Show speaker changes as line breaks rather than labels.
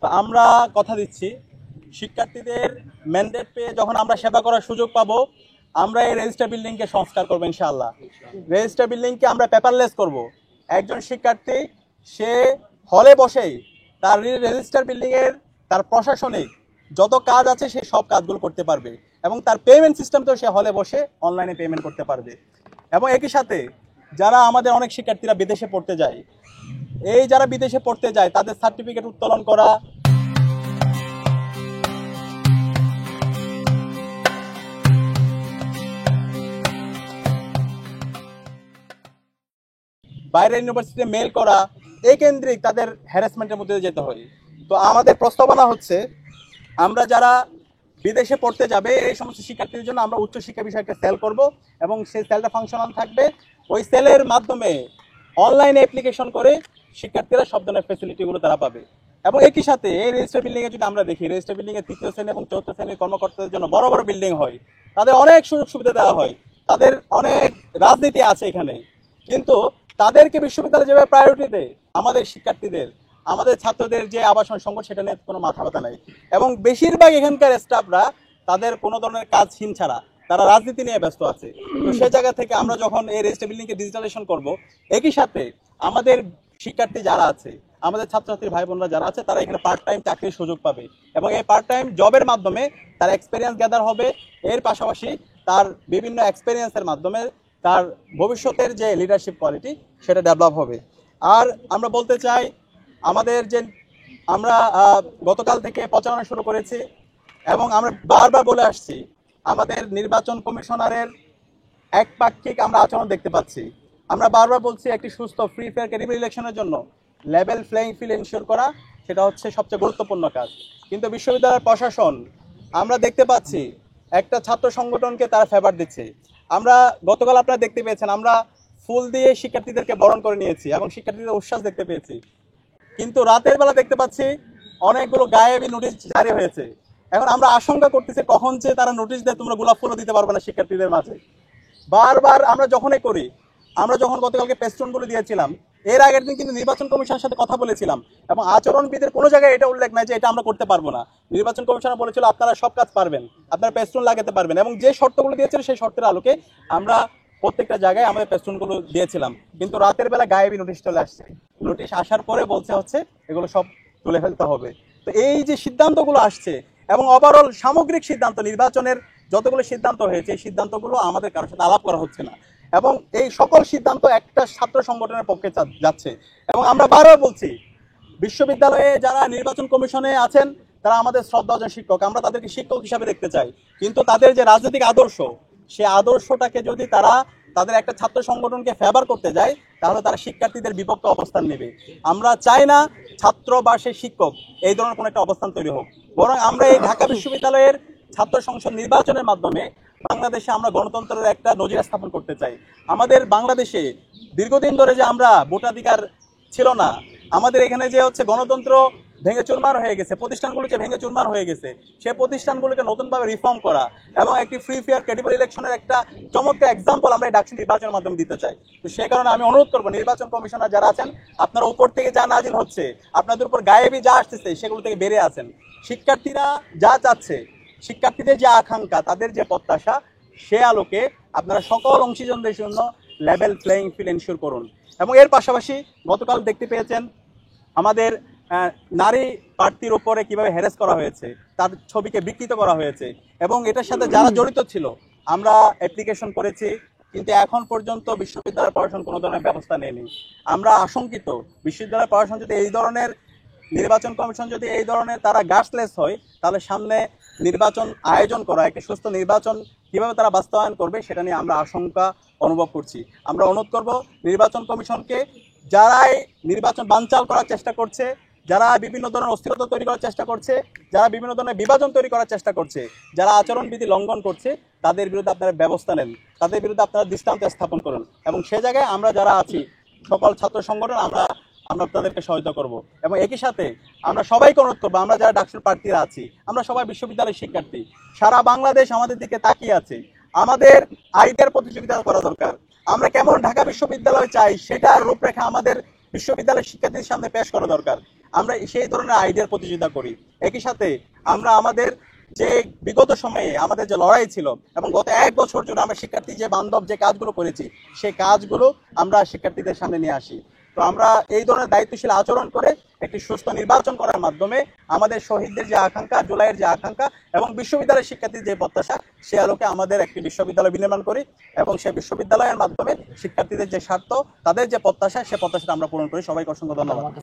তো আমরা কথা দিচ্ছি শিক্ষার্থীদের ম্যান্ডেট পেয়ে যখন আমরা সেবা করার সুযোগ পাবো, আমরা এই রেজিস্টার বিল্ডিংকে সংস্কার করবো ইনশাআল্লাহ। রেজিস্টার বিল্ডিংকে আমরা পেপারলেস করব। একজন শিক্ষার্থী সে হলে বসেই তার রেজিস্টার বিল্ডিংয়ের তার প্রশাসনিক যত কাজ আছে সে সব কাজগুলো করতে পারবে এবং তার পেমেন্ট সিস্টেমটাও সে হলে বসে অনলাইনে পেমেন্ট করতে পারবে। এবং একই সাথে যারা আমাদের অনেক শিক্ষার্থীরা বিদেশে পড়তে যায়, এই যারা বিদেশে পড়তে যায় তাদের সার্টিফিকেট উত্তোলন করা, বাইরের ইউনিভার্সিটিতে মেল করা, এই কেন্দ্রিক তাদের হ্যারাসমেন্টের মধ্যে যেতে হয়। তো আমাদের প্রস্তাবনা হচ্ছে আমরা যারা বিদেশে পড়তে যাবে এই সমস্ত শিক্ষার্থীদের জন্য আমরা উচ্চশিক্ষা বিষয়কে সেল করব এবং সেই সেলটা ফাংশনাল থাকবে। ওই সেলের মাধ্যমে অনলাইনে অ্যাপ্লিকেশন করে শিক্ষার্থীরা সব ধরনের ফ্যাসিলিটিগুলো তারা পাবে। এবং একই সাথে এই রেজিস্টার বিল্ডিংয়ে যদি আমরা দেখি, রেজিস্টার বিল্ডিংয়ে তৃতীয় শ্রেণী এবং চতুর্থ শ্রেণীর কর্মকর্তাদের জন্য বড় বড় বিল্ডিং হয়, তাদের অনেক সুযোগ সুবিধা দেওয়া হয়, তাদের অনেক রাজনীতি আছে এখানে, কিন্তু তাদেরকে বিশ্ববিদ্যালয় যেভাবে প্রায়োরিটি দেয় আমাদের শিক্ষার্থীদের, আমাদের ছাত্রদের যে আবাসন সংকট সেটা নিয়ে কোনো মাথা ব্যথা নেই। এবং বেশিরভাগ এখানকার স্টাফরা তাদের কোনো ধরনের কাজহীন ছাড়া তারা রাজনীতি নিয়ে ব্যস্ত আছে। তো সে জায়গা থেকে আমরা যখন এই রেজিস্টার বিল্ডিংকে ডিজিটালাইজেশন করব, একই সাথে আমাদের শিক্ষার্থী যারা আছে, আমাদের ছাত্রছাত্রী ভাই বোনরা যারা আছে, তারা এখানে পার্ট টাইম চাকরির সুযোগ পাবে এবং এই পার্ট টাইম জবের মাধ্যমে তার এক্সপিরিয়েন্স গ্যাদার হবে। এর পাশাপাশি তার বিভিন্ন এক্সপিরিয়েন্সের মাধ্যমে তার ভবিষ্যতের যে লিডারশিপ কোয়ালিটি সেটা ডেভেলপ হবে। আর আমরা বলতে চাই আমাদের যে আমরা গতকাল থেকে প্রচারণা শুরু করেছি এবং আমরা বারবার বলে আসছি আমাদের নির্বাচন কমিশনারের একপাক্ষিক আমরা আচরণ দেখতে পাচ্ছি। আমরা বারবার বলছি একটি সুস্থ ফ্রি ফেয়ার ক্রেডিবল ইলেকশনের জন্য লেভেল প্লেইং ফিল্ড এনশিওর করা সেটা হচ্ছে সবচেয়ে গুরুত্বপূর্ণ কাজ। কিন্তু বিশ্ববিদ্যালয়ের প্রশাসন আমরা দেখতে পাচ্ছি একটা ছাত্র সংগঠনকে তারা ফেভার দিচ্ছে। আমরা গতকাল আপনারা দেখতে পেয়েছেন আমরা ফুল দিয়ে শিক্ষার্থীদেরকে বরণ করে নিয়েছি এবং শিক্ষার্থীদের উচ্ছ্বাস দেখতে পেয়েছি, কিন্তু রাতের বেলা দেখতে পাচ্ছি অনেকগুলো গায়েবী নোটিশ জারি হয়েছে। এখন আমরা আশঙ্কা করতেছি কখন যে তারা নোটিশ দেয় তোমরা গোলাপ ফুলও দিতে পারবে না শিক্ষার্থীদের মাঝে। বারবার আমরা যখনই করি, আমরা যখন গতকালকে পেস্টনগুলো দিয়েছিলাম, এর আগের দিন কিন্তু নির্বাচন কমিশনের সাথে কথা বলেছিলাম এবং আচরণবিধির কোনো জায়গায় এটা উল্লেখ নাই যে এটা আমরা করতে পারবো না। নির্বাচন কমিশনার বলেছিল আপনারা সব কাজ পারবেন, আপনারা পেস্টন লাগাতে পারবেন, এবং যে শর্তগুলো দিয়েছিল সেই শর্তের আলোকে আমরা প্রত্যেকটা জায়গায় আমাদের পেস্টনগুলো দিয়েছিলাম। কিন্তু রাতের বেলা গায়েবী নোটিশ চলে আসছে। নোটিশ আসার পরে বলছে হচ্ছে এগুলো সব তুলে ফেলতে হবে। তো এই যে সিদ্ধান্তগুলো আসছে এবং ওভারঅল সামগ্রিক সিদ্ধান্ত, নির্বাচনের যতগুলো সিদ্ধান্ত হয়েছে এই সিদ্ধান্তগুলো আমাদের কারোর সাথে আলাপ করা হচ্ছে না এবং এই সকল সিদ্ধান্ত একটা ছাত্র সংগঠনের পক্ষে যাচ্ছে। এবং আমরা বারবার বলছি বিশ্ববিদ্যালয়ে যারা নির্বাচন কমিশনে আছেন তারা আমাদের শ্রদ্ধাভাজন শিক্ষক, আমরা তাদেরকে শিক্ষক হিসাবে দেখতে চাই, কিন্তু তাদের যে রাজনৈতিক আদর্শ সে আদর্শটাকে যদি তারা তাদের একটা ছাত্র সংগঠনকে ফেভার করতে যায় তাহলে তারা শিক্ষার্থীদের বিপক্ষে অবস্থান নেবে। আমরা চাই না ছাত্র বা সে শিক্ষক এই ধরনের কোনো একটা অবস্থান তৈরি হোক, বরং আমরা এই ঢাকা বিশ্ববিদ্যালয়ের ছাত্র সংসদ নির্বাচনের মাধ্যমে বাংলাদেশে আমরা গণতন্ত্রের একটা নজির স্থাপন করতে চাই। আমাদের বাংলাদেশে দীর্ঘদিন ধরে যে আমরা ভোটাধিকার ছিল না, আমাদের এখানে যে হচ্ছে গণতন্ত্র ভেঙে চুরমার হয়ে গেছে, প্রতিষ্ঠানগুলো যে ভেঙে চুরমার হয়ে গেছে, সেই প্রতিষ্ঠানগুলোকে নতুনভাবে রিফর্ম করা এবং একটি ফ্রি ফেয়ার ক্রেডিবল ইলেকশনের একটা চমৎকার এক্সাম্পল আমরা এই ডাকসু নির্বাচনের মাধ্যমে দিতে চাই। তো সেই কারণে আমি অনুরোধ করবো নির্বাচন কমিশনার যারা আছেন আপনারা উপর থেকে যা নাজিল হচ্ছে, আপনাদের উপর গায়েবী যা আসতেছে সেগুলো থেকে বেরিয়ে আসেন। শিক্ষার্থীরা যা চাচ্ছে, শিক্ষার্থীদের যে আকাঙ্ক্ষা, তাদের যে প্রত্যাশা, সে আলোকে আপনারা সকল অংশীজনদের জন্য লেভেল প্লেইং ফিল্ড এনশিওর করুন। এবং এর পাশাপাশি গতকাল দেখতে পেয়েছেন আমাদের নারী প্রার্থীর উপরে কিভাবে হ্যারাস করা হয়েছে, তার ছবিকে বিকৃত করা হয়েছে এবং এটার সাথে যারা জড়িত ছিল আমরা অ্যাপ্লিকেশন করেছি, কিন্তু এখন পর্যন্ত বিশ্ববিদ্যালয় প্রশাসন কোনো ধরনের ব্যবস্থা নেয়নি। আমরা আশঙ্কিত বিশ্ববিদ্যালয় প্রশাসন যদি এই ধরনের, নির্বাচন কমিশন যদি এই ধরনের তারা গার্ডসলেস হয় তাহলে সামনে নির্বাচন আয়োজন করা, একটি সুস্থ নির্বাচন কিভাবে তারা বাস্তবায়ন করবে সেটা নিয়ে আমরা আশঙ্কা অনুভব করছি। আমরা অনুরোধ করব নির্বাচন কমিশনকে, যারাই নির্বাচন বানচাল করার চেষ্টা করছে, যারা বিভিন্ন ধরনের অস্থিরতা তৈরি করার চেষ্টা করছে, যারা বিভিন্ন ধরনের বিভাজন তৈরি করার চেষ্টা করছে, যারা আচরণবিধি লঙ্ঘন করছে, তাদের বিরুদ্ধে আপনারা ব্যবস্থা নেন, তাদের বিরুদ্ধে আপনারা দৃষ্টান্ত স্থাপন করুন এবং সে জায়গায় আমরা যারা আছি সকল ছাত্র সংগঠন আমরা তাদেরকে সহায়তা করব। এবং একই সাথে আমরা সবাইকে অনুরোধ করবো, আমরা যারা ডাকসুর প্রার্থীরা আছি আমরা সবাই বিশ্ববিদ্যালয়ের শিক্ষার্থী, সারা বাংলাদেশ আমাদের দিকে তাকিয়ে আছে, আমাদের আইডিয়ার প্রতিযোগিতা করা দরকার। আমরা কেমন ঢাকা বিশ্ববিদ্যালয় চাই সেটার রূপরেখা আমাদের বিশ্ববিদ্যালয়ের শিক্ষার্থীদের সামনে পেশ করা দরকার। আমরা সেই ধরনের আইডিয়ার প্রতিযোগিতা করি। একই সাথে আমরা আমাদের যে বিগত সময়ে আমাদের যে লড়াই ছিল এবং গত 1 বছর জন্য আমরা শিক্ষার্থী যে বান্ধব যে কাজগুলো করেছি সেই কাজগুলো আমরা শিক্ষার্থীদের সামনে নিয়ে আসি। তো আমরা এই ধরনের দায়িত্বশীল আচরণ করে একটি সুস্থ নির্বাচন করার মাধ্যমে আমাদের শহীদদের যে আকাঙ্ক্ষা, জুলাইয়ের যে আকাঙ্ক্ষা এবং বিশ্ববিদ্যালয়ের শিক্ষার্থীর যে প্রত্যাশা, সে আলোকে আমাদের একটি বিশ্ববিদ্যালয় বিনির্মাণ করি এবং সেই বিশ্ববিদ্যালয়ের মাধ্যমে শিক্ষার্থীদের যে স্বার্থ, তাদের যে প্রত্যাশা, সে প্রত্যাশাটা আমরা পূরণ করি। সবাইকে অসংখ্য ধন্যবাদ।